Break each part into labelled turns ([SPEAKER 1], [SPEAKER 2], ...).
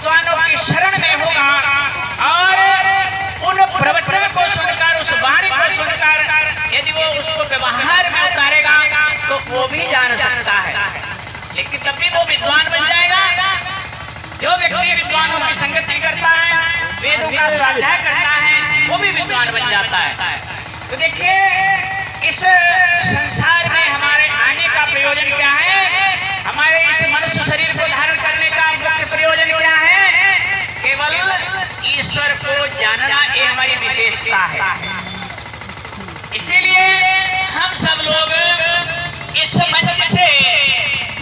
[SPEAKER 1] विद्वानों की शरण में होगा और उन प्रवचन को सुनकर, उस वाणी को सुनकर यदि वो उसको व्यवहार में उतारेगा तो वो भी जान सकता है, लेकिन तब भी वो विद्वान बन जाएगा। जो व्यक्ति विद्वानों की संगति करता है, वेदों का स्वाध्याय करता है, वो भी विद्वान बन जाता है। तो देखिए इस संसार में हमारे आने का प्रयोजन क्या है? हमारे इस मनुष्य शरीर को धारण करने का मुख्य प्रयोजन क्या है? केवल ईश्वर को जानना, ये हमारी विशेषता है। इसीलिए हम सब लोग इस मंच से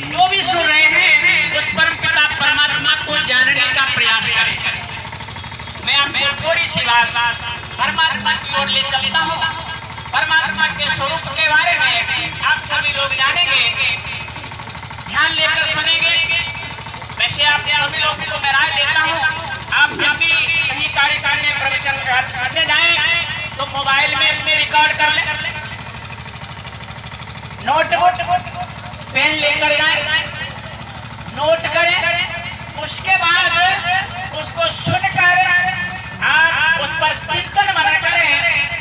[SPEAKER 1] जो भी सुन रहे हैं उस परम पिता परमात्मा को जानने का प्रयास करें। मैं आपको थोड़ी सी बात परमात्मा की ओर ले चलता हूँ। परमात्मा के स्वरूप के बारे में आप सभी लोग जानेंगे, ध्यान लेकर सुनेंगे। वैसे आप सभी लोगों को मैं राय देता हूँ, आप जब भी कहीं कार्य करने प्रवचन करने जाएं तो मोबाइल में अपने रिकॉर्ड कर लें, नोटबुक पेन लेकर जाएं, नोट करें, उसके बाद उसको सुनकर आप उस पर चिंतन मनन करें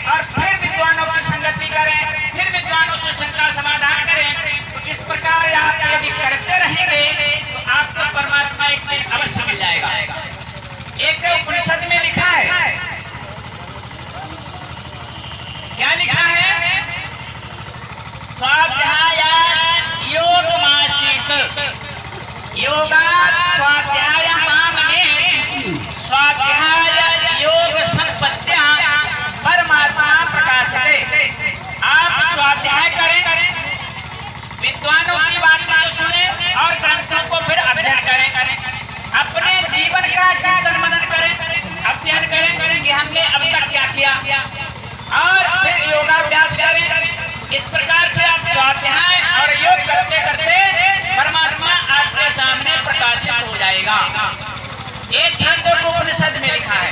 [SPEAKER 1] और फिर विद्वानों की संगति करें, फिर विद्वानों से शंका समाधान करें। तो इस प्रकार आप यदि करते रहेंगे तो आपको परमात्मा एक दिन अवश्य मिल जाएगा। एक उपनिषद में लिखा है, क्या लिखा है? स्वाध्यायात् योगमासीत्, योगात् स्वाध्यायमामने, स्वाध्याय योग संपत्त्या परमात्मा प्रकाशते। आप स्वाध्याय करें, विद्वानों की बातें को सुने और ग्रंथों को फिर अध्ययन करें, अपने जीवन का चिंतन मनन करें, अध्ययन करें कि हमने अब तक क्या किया और फिर योगाभ्यास करें। इस प्रकार से आप स्वाध्याय और योग करते करते परमात्मा आपके सामने प्रकाशित हो जाएगा। ये छांदोग्य उपनिषद में लिखा है।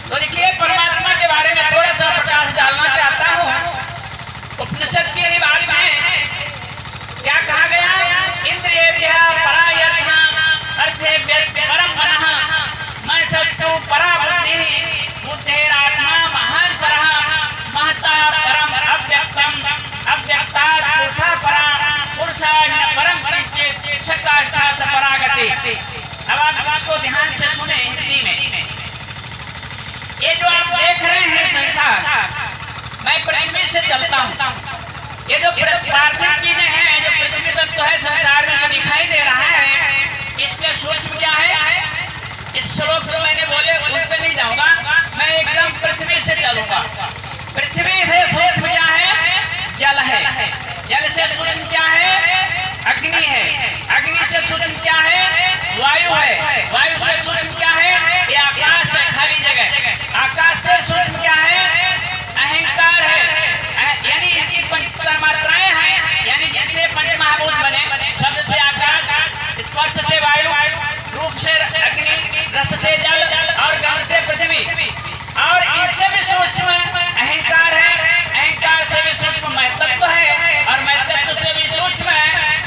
[SPEAKER 1] तो देखिए परमात्मा के बारे में थोड़ा सा प्रकाश डालना चाहता हूँ। उपनिषद की ही बात में क्या कहा गया? इंद्रियेभ्यः परा यत्नः अर्थेभ्यः परम मनः मनसस्तु परा बुद्धिः बुद्धेरात्मा महान परः महता परम अव्यक्तम् अव्यक्तात् पुरुषः परा पुरुषात् परम परिचित सकाष्ठात् परागति। अब आप इसको ध्यान से सुने हिंदी में। ये जो आप देख रहे हैं संसार, मैं पृथ्वी से चलता हूँ। ये जो पार्थिव चीजें हैं, जो पृथ्वी तत्व है संसार में जो दिखाई दे रहा है, इससे सूक्ष्म क्या है? इस श्लोक जो मैंने बोले उस पे नहीं जाऊंगा, मैं एकदम पृथ्वी से चलूंगा। पृथ्वी से सूक्ष्म क्या है? जल है। जल से सूक्ष्म क्या है? अग्नि है। अग्नि से सूक्ष्म क्या है? वायु है। वायु से सूक्ष्म क्या है? ये आकाश है, खाली जगह। आकाश से सूक्ष्म क्या है? अहंकार है। यानी इनकी पंच तन्मात्राएं हैं, यानी जैसे पंच महाभूत बने, शब्द से आकाश, स्पर्श से वायु, रूप से अग्नि, रस से जल और गंध से पृथ्वी। और इनसे भी सूक्ष्म अहंकार है। अहंकार से भी सूक्ष्म महत्त्व है और महत्त्व से भी सूक्ष्म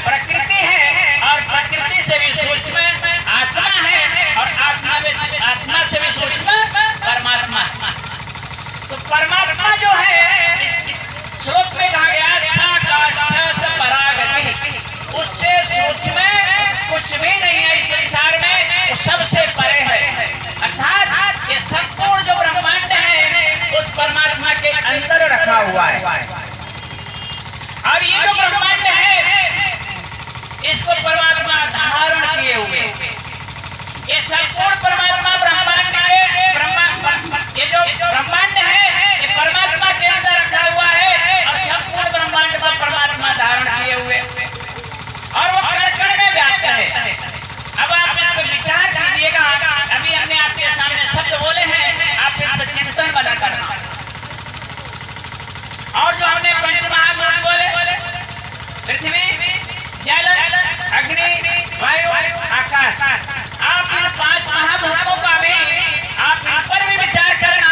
[SPEAKER 1] प्रकृति है और प्रकृति से भी सूक्ष्म आत्मा है और आत्मा से भी सूक्ष्म परमात्मा। तो परमात्मा जो है इस श्लोक में कहा गया साकाष्ठ परागति, उससे सूक्ष्म कुछ भी नहीं है इस संसार में, वो सबसे परे है। अर्थात ये संपूर्ण जो ब्रह्मांड है उस परमात्मा के अंदर रखा हुआ है। और ये जो ब्रह्मांड है इसको परमात्मा धारण किए हुए। ये संपूर्ण परमात्मा ब्रह्मांड के ये जो ब्रह्मांड है ये परमात्मा के अंदर रखा हुआ है और संपूर्ण ब्रह्मांड को परमात्मा धारण किए हुए और वो कण कण में व्याप्त है। अब आप इस पर विचार कीजिएगा। अभी हमने आपके सामने शब्द बोले हैं, आप इस पर चिंतन बना करना। और जो हमने पंचमहाभूत बोले, पृथ्वी, जल, अग्नि, वायु, आकाश, आप इन 5 महाभूतों का भी आप इन पर भी विचार करना।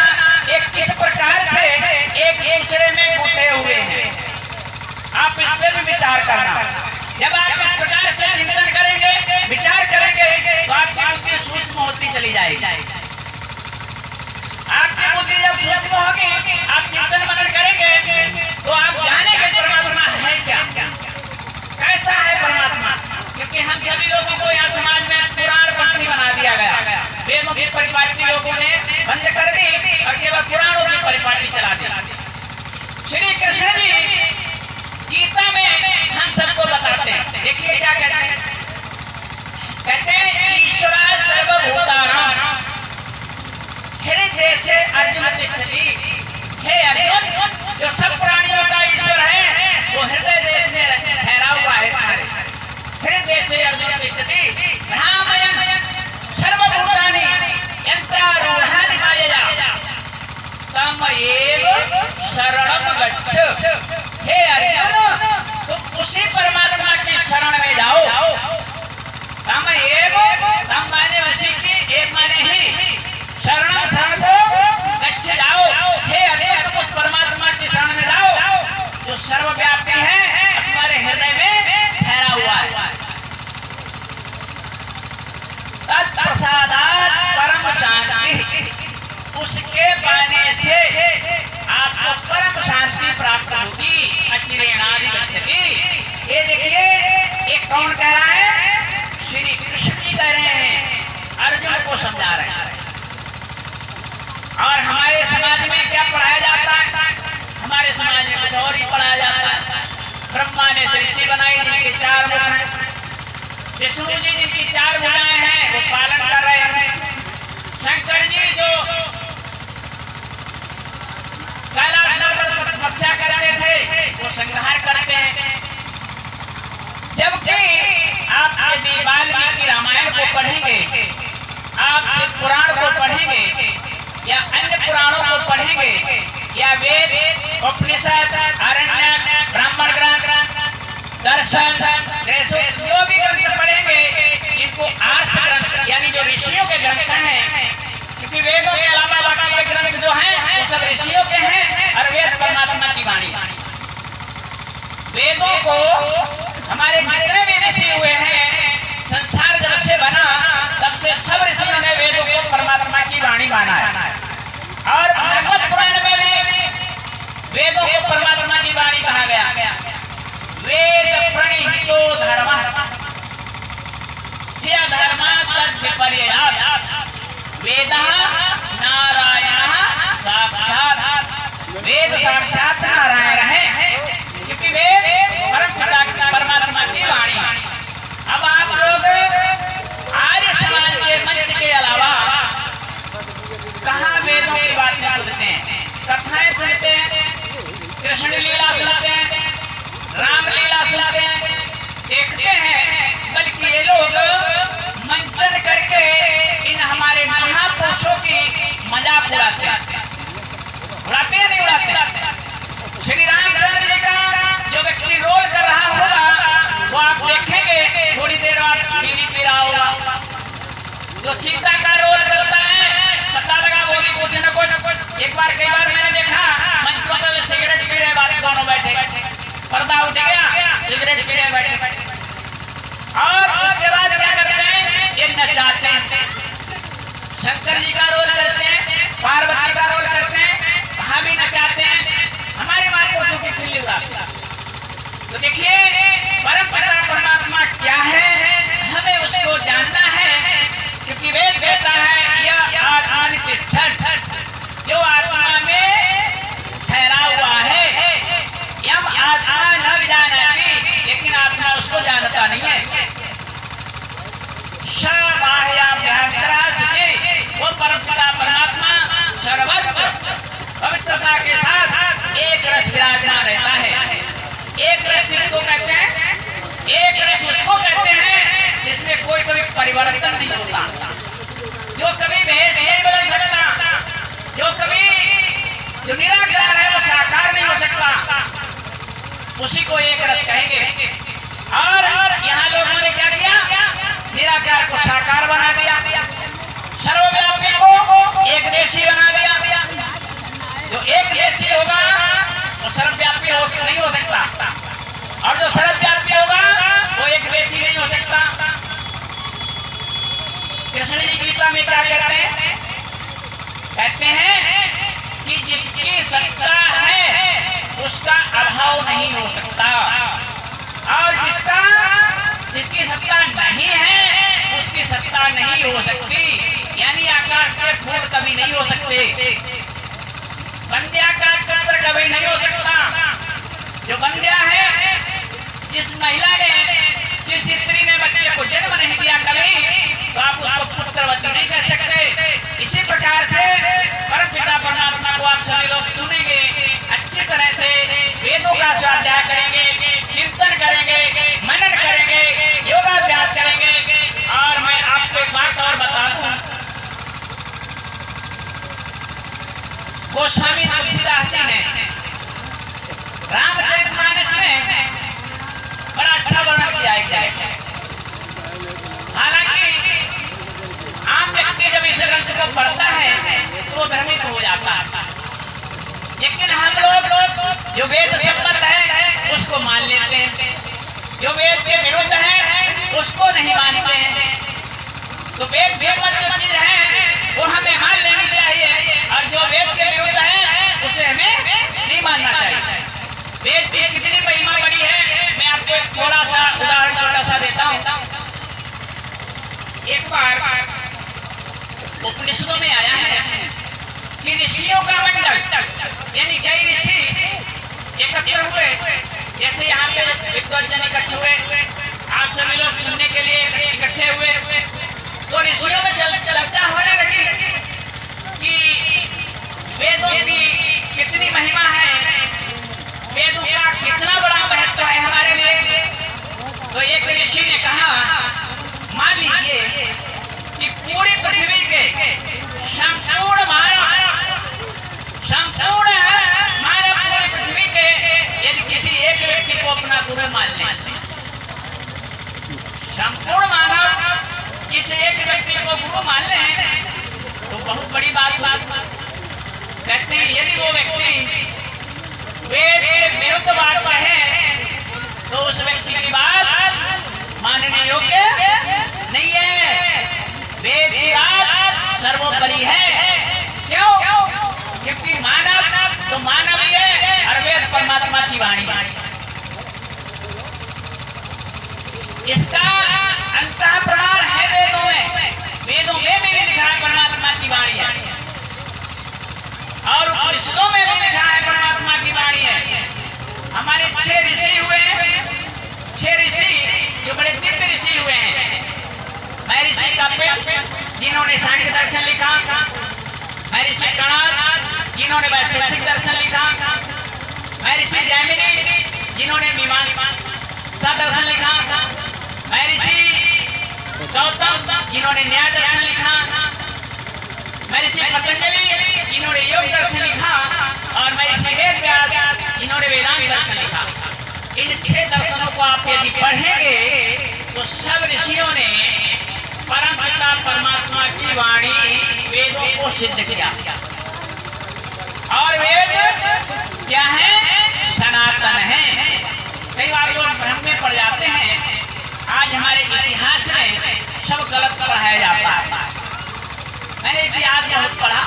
[SPEAKER 1] एक चली जाएगी। आपकी बुद्धि जब सूक्ष्म होगी, आप चिंतन मनन करेंगे तो आप जानेंगे परमात्मा है क्या, कैसा है परमात्मा। क्योंकि हम सभी लोगों को यहाँ समाज में पुराण पंथी बना दिया गया, वेदों की परिपाटी लोगों ने बंद कर दी और केवल पुराणों की परिपाटी चला दी। श्री कृष्ण जी गीता में हम सबको बताते हैं, देखिए क्या कहते हैं। कहते हैं ईश्वराय सर्वभूतानां हृदय से अर्जुन तिष्ठति। हे अर्जुन, जो सब प्राणियों का ईश्वर है वो हृदय देश में ठहरा हुआ है तुम्हारे हृदय से अर्जुन तिष्ठति। भ्रामयन् सर्वभूतानि यन्त्रारूढानि मायया तम एव शरणं गच्छ। हे अर्जुन, तुम उसी परमात्मा की शरण में जाओ। तम एव, तम माने उसी की, एक माने ही, शरणम शरण को गच्छ जाओ। हे अर्जुन, तुम उस परमात्मा की शरण में जाओ जो सर्वव्यापी है, तुम्हारे हृदय में ठहरा हुआ है। तत्प्रसादात् परम शांति, उसके पाने से आपको परम शांति प्राप्त होगी। अचिरेणादि गच्छति। ये देखिए, ये कौन कह रहा है? श्री कृष्ण जी कह रहे हैं, अर्जुन को समझा रहे हैं। और हमारे समाज में क्या पढ़ाया जाता है? हमारे समाज में कुछ और ही पढ़ाया जाता है। ब्रह्मा ने सृष्टि बनाई जिनके 4 मुख हैं, विष्णु जी जिनकी 4 भुजाएं हैं वो पालन कर रहे हैं, शंकर जी जो तपस्या करते थे वो संहार करते हैं। जबकि आप यदि वाल्मीकि रामायण को पढ़ेंगे, आप पुराण को पढ़ेंगे या अन्य पुराणों को पढ़ेंगे या वेद, उपनिषद, आरण्यक, ब्राह्मण ग्रंथ, दर्शन, जो भी ग्रंथ पढ़ेंगे इनको आर्ष ग्रंथ यानी जो ऋषियों के ग्रंथ हैं, क्योंकि वेदों के अलावा बाकी ये ग्रंथ जो हैं वो सब ऋषियों के हैं और वेद परमात्मा की वाणी। वेदों को हमारे जितने भी ऋषि हुए हैं, संसार जब से बना तब से सब ऋषियों ने वेदों को परमात्मा की वाणी माना है। और भागवत पुराण में भी वेदों को परमात्मा की वाणी कहा गया। वेद प्रणीतो धर्मः ह्यधर्मात् तद्विपर्ययात् वेदः नारायणः साक्षात्। वेद साक्षात नारायण है, क्योंकि वेद परम पिता परमात्मा की वाणी। अब आप लोग आर्य समाज के मंच के अलावा कहाँ वेदों की बातें सुनते हैं, कथाएं सुनते हैं, कृष्ण लीला सुनते हैं, राम लीला सुनते हैं, देखते हैं। बल्कि ये लोग मंचन करके इन हमारे महापुरुषों की मजाक उड़ाते हैं। उड़ाते हैं नहीं उड़ाते? श्री रामचंद्र जी का जो व्यक्ति रोल कर रहा होगा वो आप देखेंगे थोड़ी देर बाद बीड़ी पी रहा होगा। जो सीता का रोल करता है पता लगा वो भी कुछ न कुछ। एक बार कई बार मैंने देखा मंचों पे सिगरेट पी रहे बात दोनों बैठे, पर्दा उठ गया, सिगरेट पी रहे बैठे। और उसके बाद क्या करते हैं? ये नचाते हैं, शंकर जी का रोल करते हैं, पार्वती का रोल करते हैं, वहां भी नचाते हैं, हमारे महापुरुषों की खिल्ली उड़ाते हैं। तो देखिए, परम पिता परमात्मा क्या है हमें उसको जानना है, क्योंकि वेद कहता है यह आत्मनिष्ठ, जो आत्मा में ठहरा हुआ है। यम आत्मा न विजानाति, लेकिन आत्मा उसको जानता नहीं है। वो परम पिता परमात्मा सर्वत्र पवित्रता के साथ एक रस विराजमान रहता है। एक रस किसको कहते हैं? एक रस उसको कहते हैं जिसमें कोई कभी परिवर्तन नहीं होता, जो कभी भेष नहीं बदल सकता, जो कभी जो निराकार है वो साकार नहीं हो सकता, उसी को एक रस कहेंगे। और यहाँ लोगों ने क्या किया? निराकार को साकार बना दिया, सर्वव्यापी को एक देशी बना दिया। जो एक देशी होगा वो सर्वव्यापी नहीं हो सकता, और जो सर्वव्यापी होगा वो एक देशी नहीं हो सकता। कृष्ण जी गीता में क्या कहते हैं? कहते हैं कि जिसकी सत्ता है उसका अभाव नहीं हो सकता, और जिसकी सत्ता नहीं है उसकी सत्ता नहीं हो सकती। यानी आकाश के फूल कभी नहीं हो सकते, बंध्या का चित्र कभी नहीं हो सकता। जो बंध्या है, जिस महिला ने, जिस स्त्री ने बच्चे को जन्म नहीं दिया कभी, तो आप उसको पुत्रवती नहीं कर सकते। इसी प्रकार से परमपिता परमात्मा को आप सभी लोग सुनेंगे, अच्छी तरह से वेदों का स्वाध्याय करेंगे, कीर्तन करेंगे, मनन करेंगे, योगाभ्यास करेंगे। और मैं आपको एक बात और बता दूं, गोस्वामी तुलसीदास जी ने रामचरितमानस में बड़ा अच्छा वर्णन किया है। हालांकि आम व्यक्ति जब इस ग्रंथ को पढ़ता है तो वो भ्रमित हो जाता है, लेकिन हम लोग जो वेद सम्मत है उसको मान लेते हैं, जो वेद के विरुद्ध है उसको नहीं मानते हैं। तो वेद सम्मत जो चीज है वो हमें मान लेनी चाहिए, और जो वेद के विरुद्ध है उसे हमें नहीं मानना चाहिए। वेद की कितनी महिमा बड़ी है, मैं आपको एक थोड़ा सा उदाहरण छोटा सा देता हूँ। एक बार उपनिषदों में आया है कि ऋषियों का मंडल, यानी कई ऋषि एकत्र हुए, जैसे यहाँ पे विद्वान जन इकट्ठे हुए, आप सभी लोग सुनने के लिए इकट्ठे हुए, तो ऋषियों में चर्चा होने लगी कि वेदों की कितनी महिमा है, वेदों का कितना बड़ा महत्व है हमारे लिए। तो एक ऋषि ने कहा, मान लीजिए कि पूरी पृथ्वी के संपूर्ण मानव पूरी पृथ्वी के यदि किसी एक व्यक्ति को अपना गुरु मान ले, संपूर्ण मानव किसी एक व्यक्ति को गुरु मान ले तो बहुत बड़ी बात। कहते हैं यदि वो व्यक्ति वेद के विरुद्ध बात कहे तो उस व्यक्ति की बात मानने योग्य नहीं है। वेद की बात सर्वोपरि है। क्यों? क्योंकि मानव तो मानव ही है, और वेद परमात्मा की वाणी है। इसका अंतः प्रमाण है वेदों में भी लिखा है परमात्मा की वाणी है, और उपनिषदों में भी लिखा है परमात्मा की वाणी है। हमारे 6 ऋषि हुए, 6 ऋषि जो बड़े दिव्य ऋषि हुए हैं। महर्षि कपिल जिन्होंने सांख्य दर्शन लिखा, महर्षि कणाद जिन्होंने वैशेषिक दर्शन लिखा, महर्षि जैमिनी जिन्होंने मीमांसा दर्शन लिखा, महर्षि गौतम जिन्होंने न्याय दर्शन लिखा, महर्षि पतंजलि जिन्होंने योग दर्शन लिखा, और महर्षि वेदव्यास जिन्होंने वेदांत दर्शन लिखा। इन 6 दर्शनों को आप यदि पढ़ेंगे तो सब ऋषियों ने परमपिता परमात्मा की वाणी वेदों को सिद्ध किया। और वेद क्या है? सनातन है। कई बार लोग भ्रम में पड़ जाते हैं। आज हमारे इतिहास में सब गलत पढ़ाया जाता है। मैंने इतिहास बहुत पढ़ा,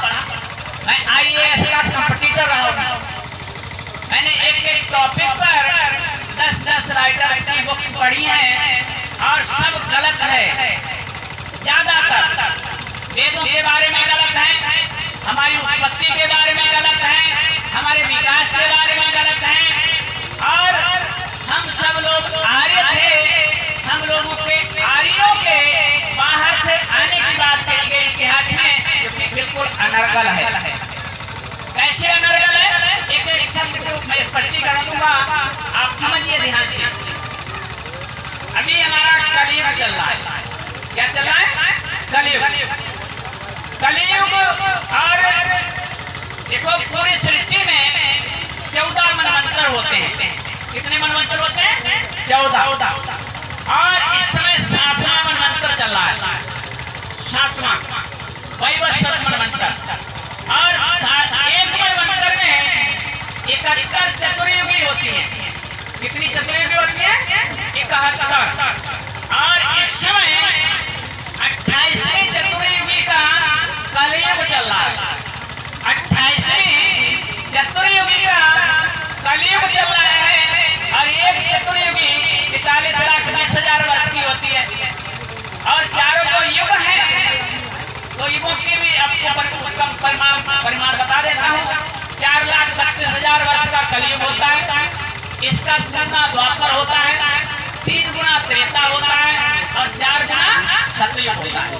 [SPEAKER 1] मैं IAS का कॉम्पिटिटर रहा हूँ। मैंने एक टॉपिक पर 10 राइटर की बुक्स पढ़ी हैं, और सब गलत है। ज्यादातर वेदों के बारे में गलत है, हमारी उत्पत्ति के बारे में गलत है, हमारे विकास के बारे में गलत है। और हम सब लोग आर्य थे, हम लोगों के आर्यों के बाहर से आने की बात कही गई इतिहास में, जो कि बिल्कुल अनर्गल है। कैसे अनर्गल है? एक शब्द को मैं स्पष्टीकरण दूंगा, आप समझिए ध्यान से। अभी हमारा कलयुग चल रहा है। क्या चल रहा है? कलयुग। और देखो पूरी सृष्टि में 14 मनवंतर होते हैं। कितने मनवंतर होते हैं? 14। और इस समय 7वां मनवंतर चल रहा है। 7वां वैवस्वत मनवंतर। और एक मनवंतर में 71 चतुर्युगी होती है। कितनी चतुर्युगी होती है? 71। और इस समय 28वें चल रहा है। 28वीं चतुर्युगी का कलयुग चल रहा है और एक चतुर्युगी 43,20,000 वर्ष की होती है और चारों को युग है। तो युगों की भी आपको परिमाण बता देता हूँ। 4,32,000 वर्ष का कलयुग होता है, इसका 2 गुना द्वापर होता है, 3 गुना त्रेता होता है और 4 गुना सतयुग होता है।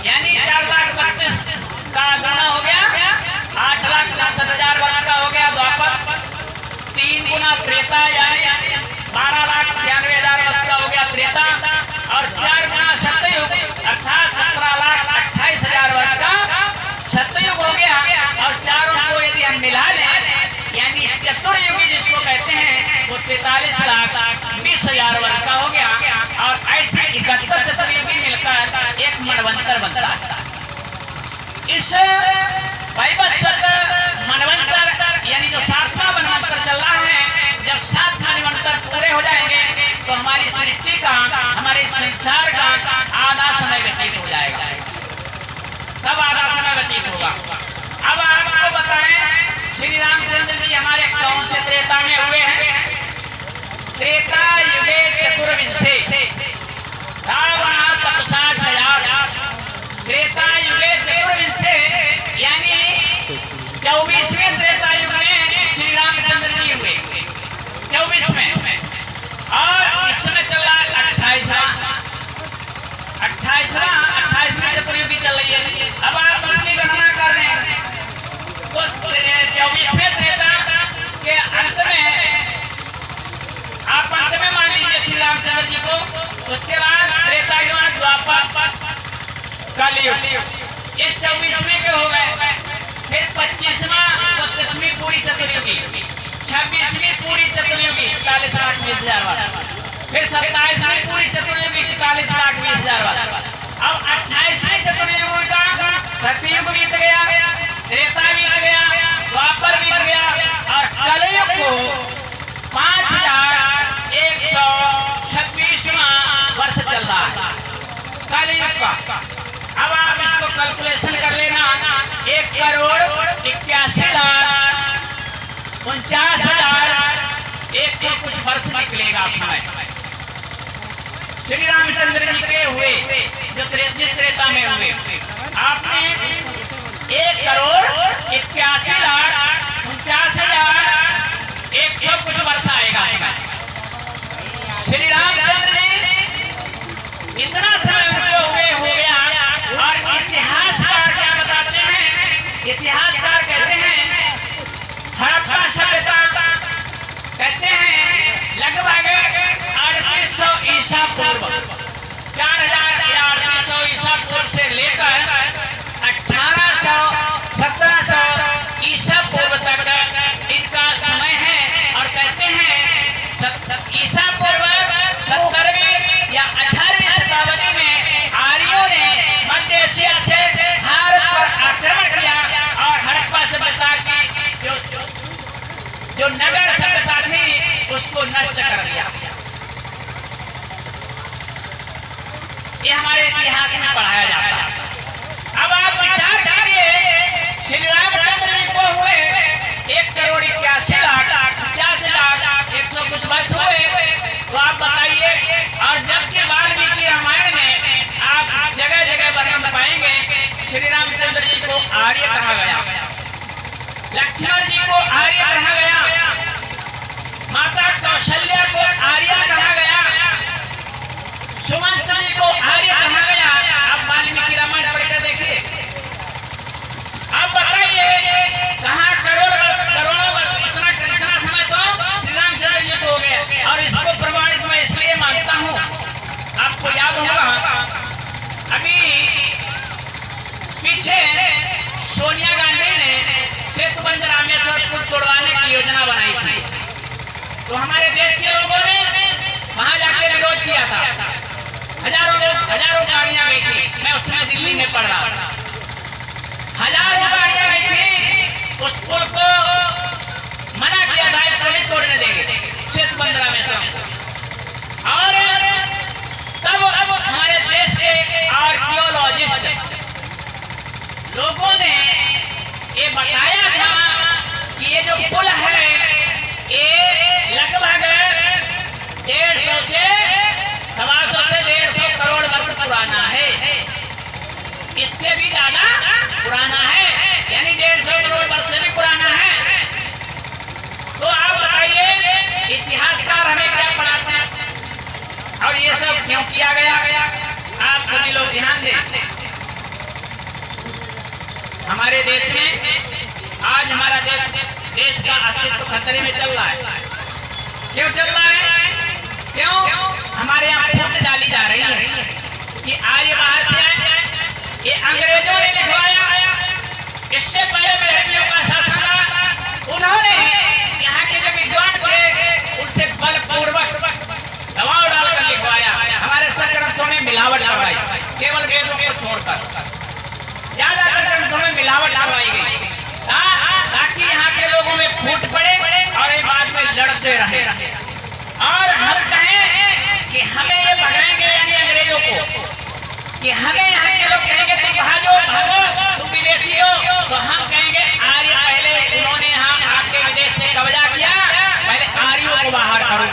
[SPEAKER 1] यानी 4,32,000 का गुना हो गया 8,64,000 वर्ष का हो गया द्वापर, 3 गुना त्रेता यानी 12,96,000 वर्ष का हो गया त्रेता और 4 गुना सतयुग अर्थात 17,28,000 वर्ष का सतयुग हो गया। और चारों को यदि हम मिला लें यानी चतुर्युगी जिसको कहते हैं वो 43,20,000 वर्ष का हो गया और ऐसे 71 चतुर्युगी मिलकर एक मनवंतर बनता है। इस वैवस्वत मनवंतर यानी जो 7वां मनवंतर चल रहा है, जब 7 मनवंतर पूरे हो जाएंगे तो हमारी सृष्टि का, हमारे संसार का आधा समय व्यतीत हो जाएगा। तब आधा समय व्यतीत होगा। अब आपको बताएं श्री रामचंद्र जी हमारे कौन से त्रेता में हुए हैं? त्रेता युगे चतुर्विंशे रावण तपसा क्षया। त्रेता युगे चतुर्विंशे यानी 24वें त्रेता युग में श्री रामचंद्र जी हुए, 24वें और इस समय चल रहा है 28वीं चतुर्युगी चल रही है। अब आप उसकी गणना कर रहे हैं तो 24वें त्रेता के अंत में आप अंत में मान लीजिए श्री रामचंद्र जी को। उसके बाद त्रेता के बाद द्वापर कलयुग, ये 24वें के हो गए। फिर 25वां तो 25वीं पूरी चतुर्युगी, 26वीं पूरी चतुर्युगी 43,20,000 वर्ष, फिर 27वीं पूरी चतुर्युगी 43,20,000 वर्ष। अब 28वीं चतुर्युगी का सतयुग बीत गया, त्रेता बीत गया, द्वापर बीत गया और कलयुग को 5,126वां वर्ष चल रहा है कलयुग का। अब आप इसको कैलकुलेशन कर लेना, 1,81,49,100 कुछ वर्ष निकलेगा समय श्री रामचंद्र जी के हुए जो जिस त्रेता में हुए। आपने 1,81,49,100 कुछ वर्ष आएगा। श्री रामचंद्र जी इतना समय उनको हुए हो गया और इतिहासकार क्या बताते हैं? इतिहासकार कहते हैं हड़प्पा सभ्यता कहते हैं लगभग 3800 ईसा पूर्व, 4000 या 3800 ईसा पूर्व से लेकर 1800 1700 ईसा पूर्व तक इनका समय है। और कहते हैं ईसा पूर्व 17वीं या 18वीं शताब्दी में आर्यों ने मध्य एशिया से भारत पर आक्रमण किया और हड़प्पा सभ्यता की जो नगर सभ्यता थी उसको नष्ट कर दिया। ये हमारे इतिहास में पढ़ाया जाता है। अब आप विचार कीजिए श्री रामचंद्र जी को हुए 1,81,50,100 कुछ वर्ष हुए, तो आप बताइए। और जबकि वाल्मीकि रामायण में आप जगह जगह वर्णन पाएंगे श्री रामचंद्र जी को आर्य कहा गया, लक्ष्मण जी को आर्य कहा गया, माता कौशल्या को आर्य कहा गया, सुमंत जी को आर्य कहा गया। आप वाल्मीकि रामायण पढ़कर देखिए। अब बताइए कहाँ करोड़ों वर्ष इतना समय तो श्री रामचंद्र जी को हो गया। और इसको प्रमाणित मैं इसलिए मानता हूँ, आपको याद होगा अभी पीछे सोनिया गांधी ने सेतुबंध रामेश्वर पुल तोड़वाने की योजना बनाई थी, तो हमारे देश के लोगों ने वहां जाके विरोध किया था। हजारों गाड़ियां गई थी। मैं उस समय दिल्ली में पढ़ रहा था। हजारों गाड़ियां गई थी, उस पुल को मना किया था, इसको नहीं तोड़ने देंगे सेतुबंध रामेश्वरम को। और तब हमारे देश के आर्कियोलॉजिस्ट लोगों ने ये बताया था कि ये जो पुल है ये लगभग 150 से 125 से 150 करोड़ वर्ष पुराना है। इससे भी ज्यादा पुराना है, यानी 150 करोड़ वर्ष से भी पुराना है। तो आप बताइए इतिहासकार हमें क्या पढ़ाते हैं और ये सब क्यों किया गया? आप सभी लोग ध्यान दें। हमारे देश में आज हमारा देश का अस्तित्व खतरे में चल रहा है। क्यों चल रहा है? क्यों? हमारे यहाँ फूट डाली जा रही है कि आर्य बाहर से आए, ये अंग्रेजों ने लिखवाया। इससे पहले महर्षियों का शासन था, उन्होंने यहाँ के जो विद्वान थे उनसे बलपूर्वक दबाव डालकर लिखवाया। हमारे सब ग्रंथों में मिलावट करवाई, केवल वेदों को छोड़कर ज्यादातर ग्रंथों में मिलावट करवाई गई ताकि यहाँ के लोगों में फूट पड़े और ये बाद में लड़ते रहे। और हम कहें कि हमें ये भगाएंगे, यानी अंग्रेजों को, कि हमें यहाँ के लोग कहेंगे तुम भागो भागो, तुम विदेशी हो, तो हम कहेंगे आर्य पहले उन्होंने यहाँ आके विदेश से कब्जा किया, पहले आर्यों को बाहर करो।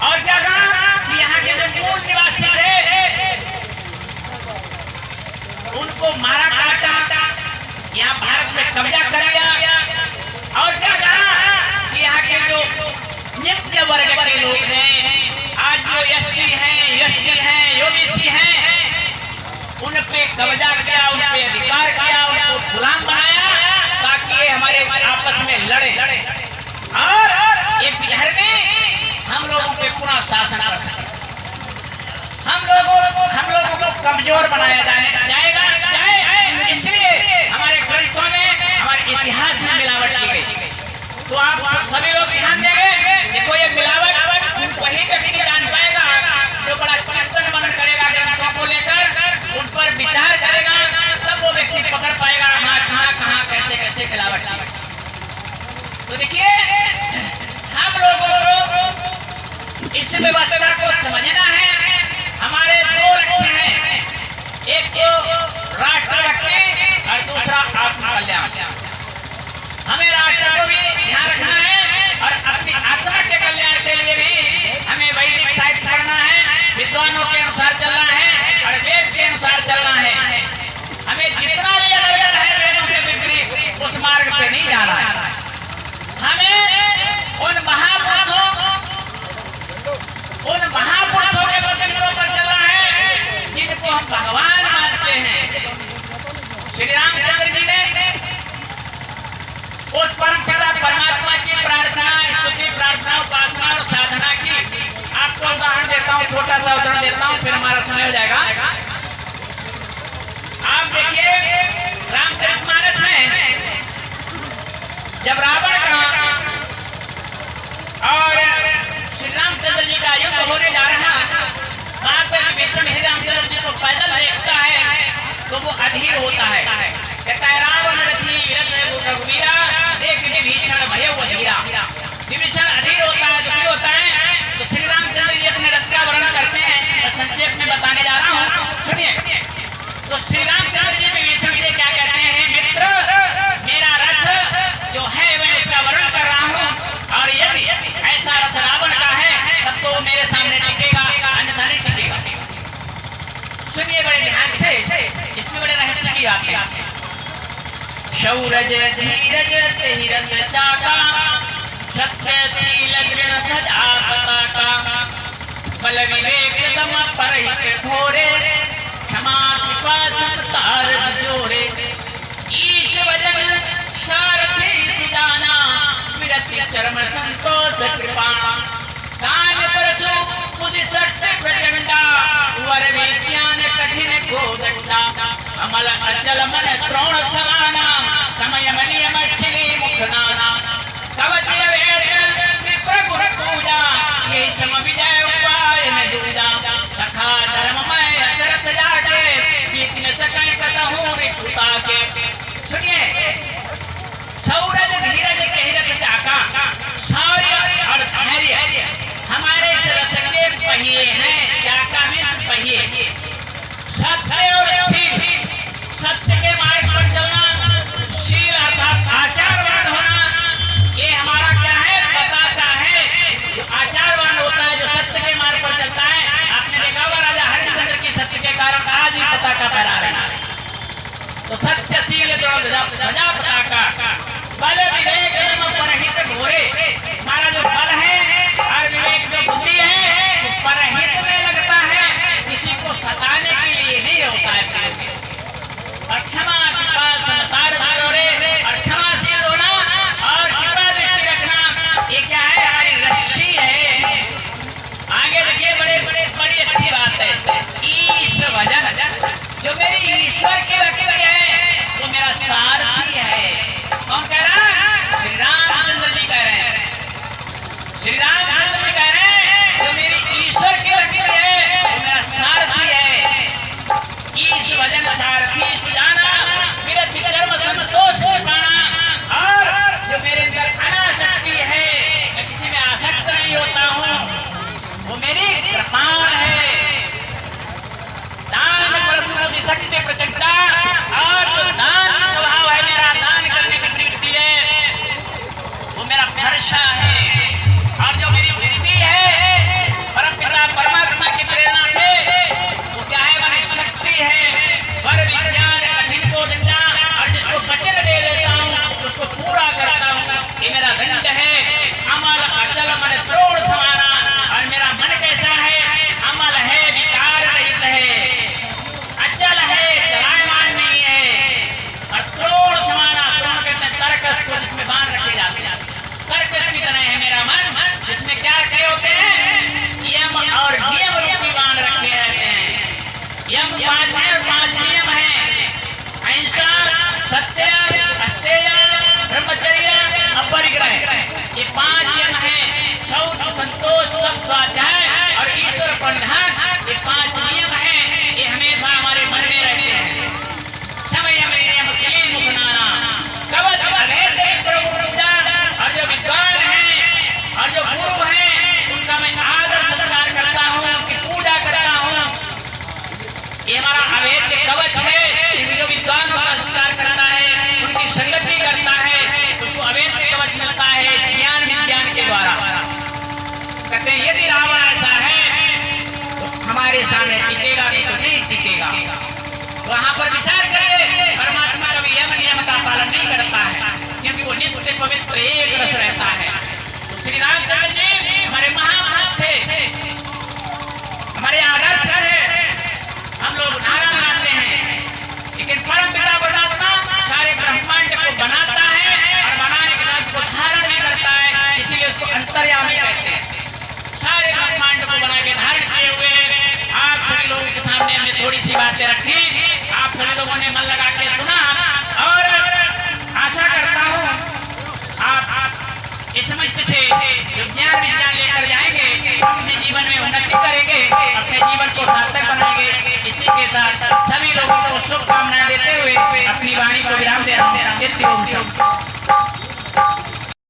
[SPEAKER 1] और क्या कहा कि यहाँ के जो मूल निवासी थे उनको मारा काटा, यहाँ भारत में कब्जा कर लिया। और क्या कहा कि यहाँ के जो निम्न वर्ग के लोग हैं, आज जो एससी हैं, एसटी हैं, ओबीसी हैं, उन पे कब्जा किया, उन पे अधिकार किया, उनको गुलाम बनाया ताकि ये हमारे आपस में लड़े और ये बिहार में हम लोगों पे पूरा शासन कर सके। हम लोगों को कमजोर बनाया जाएगा। इसलिए हमारे ग्रंथों में, हमारे इतिहास में मिलावट की गई। तो आप सभी लोग ध्यान देंगे, देखो ये मिलावट वही व्यक्ति जान पाएगा जो बड़ा चिंतन मनन करेगा ग्रंथों को लेकर, उन पर विचार करेगा, तब वो व्यक्ति पकड़ पाएगा कहाँ कैसे मिलावट की। तो देखिए हम लोगों को इस व्यवस्था को समझना है। हमारे दो लक्ष्य हैं, एक तो राष्ट्रभक्ति और दूसरा आत्म कल्याण। हमें राष्ट्र को भी ध्यान रखना है और अपनी आत्मा के कल्याण के लिए भी हमें वैदिक साहित्य पढ़ना है, विद्वानों के अनुसार चलना है और वेद के अनुसार चलना है। हमें जितना भी अगर है वेदों के विपरीत उस मार्ग पे नहीं जाना है। हमें उन महापुरुषों के व्यक्तित्व पर चलना है जिनको हम भगवान मानते हैं। श्री रामचंद्र जी ने उस परम पिता परमात्मा की प्रार्थना, स्तुति, प्रार्थना, उपासना और साधना की। आपको उदाहरण देता हूँ, छोटा सा उदाहरण देता हूँ, फिर हमारा समय हो जाएगा। आप देखिए रामचरितमानस में जब रावण का और श्री रामचंद्र जी का युद्ध होने जा रहा, वहां पर विभीषण श्री रामचंद्र जी को पैदल देखता है तो वो अधीर होता है, कहता है रावण रथी रथ रघुवीरा देख विभीषण भय अधीरा। विभीषण अधीर होता है, दुखी होता है। तो श्री रामचंद्र जी अपने रथ का वर्णन करते हैं, मैं संक्षेप में बताने जा रहा हूँ, सुनिए। तो श्री रामचंद्र जी विभीषण से क्या कहते हैं, मित्र मेरा रथ जो है मैं उसका वर्णन कर रहा हूँ और यदि ऐसा रथ रावण का है तब तो मेरे सामने टिकेगा, अन्यथा नहीं टिकेगा। सुनिए बड़े ध्यान से, इसमें बड़े रहस्य की बात है। शौरज धीरज तेरज चाका सत्यशील दृढ़ ध्वजा पताका बल विवेक दम परहित घोरे क्षमा कृपा समतार जोरे ईश वजन सारथी सुजाना विरति चरम संतोष कृपाणा कान परचु बुद्धि शक्ति प्रचंडा वर विज्ञान कठिन गोदंडा अमल अचल मन त्रोण समाना समय मनियम छिली मुखनाना कवच वेद विप्र गुरु पूजा ये सम विजय उपाय में दूजा सखा धर्ममय अचरत जाके जीत न सकै कतहु रिपुता के। सुनिए सौरज धीरज कहरत जाका, शौर्य और धैर्य हमारे रथ के पहिए हैं। जाका मीन्स पहिए। सत्य और शील, सत्य के मार्ग पर चलना, शील अर्थात आचारवान होना, ये हमारा क्या है, बताता है। जो आचारवान होता है, जो सत्य के मार्ग पर चलता है, आपने देखा होगा राजा हरिश्चंद्र की सत्य के कारण आज भी पताका फहरा रहे हैं। तो सत्यशील ध्वजा पताका, बल विवेक परहित घोरे, हमारा जो बल है और विवेक जो बुद्धि है वो परहित में लगता है, किसी को सताने के लिए नहीं होता है। और क्षमा कृपा समता जोड़े, और क्षमाशील होना और कृपा दृष्टि रखना, ये क्या है, हमारी रस्सी है। आगे देखिए, बड़ी अच्छी बात है, ईश भजन, जो मेरी ईश्वर की भक्ति है वो मेरा सारथी है। कौन कह रहा है? श्री रामचंद्र जी कह रहे हैं। श्री रामचंद्र जी कह रहे हैं, जो मेरी ईश्वर की भक्ति है वो मेरा सारथी है। ईश भजन सारथी सुजाना, मेरा कर्म संतोष पाना, और जो मेरे अंदर अनासक्ति है, मैं किसी में आसक्त नहीं होता हूँ, वो मेरी कृपाण है। दान प्रति शक्ति प्रत्यक्षता, और जो दान स्वभाव है मेरा, दान करने की प्रवृत्ति है, वो मेरा भरोसा है। और जो मेरी बुद्धि है परम पिता परमात्मा की प्रेरणा से, वो क्या है, मेरी शक्ति है। पर विज्ञान कठिन को दंडा, और जिसको वचन दे देता हूँ उसको पूरा करता हूँ, ये मेरा दंड है। अमल अचल मन त्रोड़ समाना, और मेरा मन कैसा है, अमल है, विकार रहित है, अचल है, चलायमान नहीं है। और त्रोड़ समाना, त्रोड़ कहते हैं तरकस को, जिसमें बांध रखे जाते हैं, तरकस की तरह है मेरा मन, जिसमें क्या रखे होते हैं, यम और नियम रूपी बांध रखे रहते हैं। यम 5 है, 5 नियम है, अहिंसा, सत्य, अस्तेय, ब्रह्मचर्य, अपरिग्रह, ये 5 नियम है। शौच, संतोष, तप, स्वाध्याय और ईश्वर प्रणिधान, ये 5 नियम है, ये हमेशा हमारे मन में रहते हैं। समय में मुस्लिम मुखनाना, कवच अभेद प्रभु पूजा, और जो विद्वान हैं और जो गुरु हैं उनका मैं आदर सत्कार करता हूँ, उनकी पूजा करता हूँ। ये हमारा अभेद कवच है। जो विद्वान का सत्कार करता है, उनकी संगति करता है, उसको अभेद कवच मिलता है ज्ञान विज्ञान के द्वारा। कहते हैं यदि रावण ऐसा है तो हमारे सामने टिकेगा, नहीं तो नहीं टिकेगा। वहां पर विचार करिए, परमात्मा कभी यम नियम का पालन नहीं करता है, क्योंकि वो नित्य पवित्र एक रस रहता है। तो श्री रामचंद्र जी हमारे महापुरुष थे, हमारे आदर्श थे। हम लोग नारा लगाते हैं, लेकिन परम पिता परमात्मा सारे ब्रह्मांड को बनाता है और बनाने के बाद उसको धारण भी करता है, इसीलिए उसको अंतर्यामी कहते हैं। सारे ब्रह्मांड को बना के धारण किए हुए आप सभी लोगों के सामने हमने थोड़ी सी बातें रखी, आप सभी लोगों ने मन लगा के सुना, और आशा करता हूँ आप इस मंच से जो ज्ञान विज्ञान लेकर जाएंगे, अपने जीवन में उन्नति करेंगे, अपने जीवन को सार्थक बनाएंगे। इसी के साथ सभी लोगों को शुभकामनाएं देते हुए अपनी वाणी को विराम दे रहा हूँ।